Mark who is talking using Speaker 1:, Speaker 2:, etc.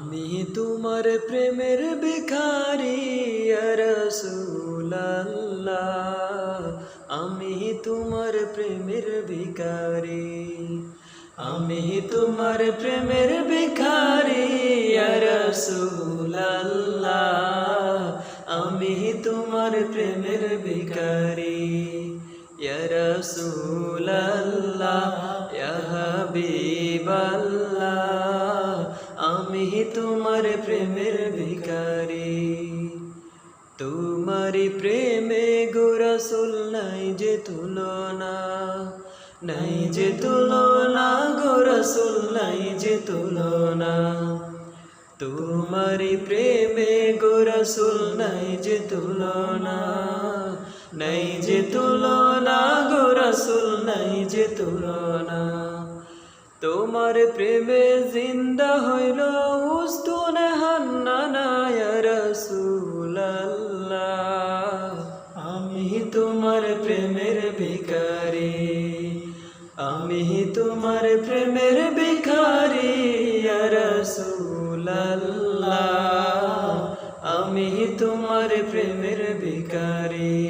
Speaker 1: আমি তোমার প্রেমের ভিখারি ইয়া রাসূলুল্লাহ, আমি তোমার প্রেমের ভিখারি, আমি তোমার প্রেমের ভিখারি ইয়া রাসূলুল্লাহ, আমি তোমার প্রেমের ভিখারি ইয়া রাসূলুল্লাহ, ইয়া হাবিবাল্লাহ, আমি তোমার প্রেমের ভিখারি। তোমারি প্রেমে গো রাসূল নাই যে তুলনা, নাই যে তুলনা গো রাসূল নাই যে তুলনা। তোমারি প্রেমে গো রাসূল নাই যে তুলনা, নাই যে তুলনা গো রাসূল নাই যে তুলনা। তোমার প্রেমে জিন্দা হইল উস্তুনে হান্নানা ইয়া রাসূলুল্লাহ, আমি তোমার প্রেমের ভিখারি, আমি তোমার প্রেমের ভিখারি ইয়া রাসূলুল্লাহ।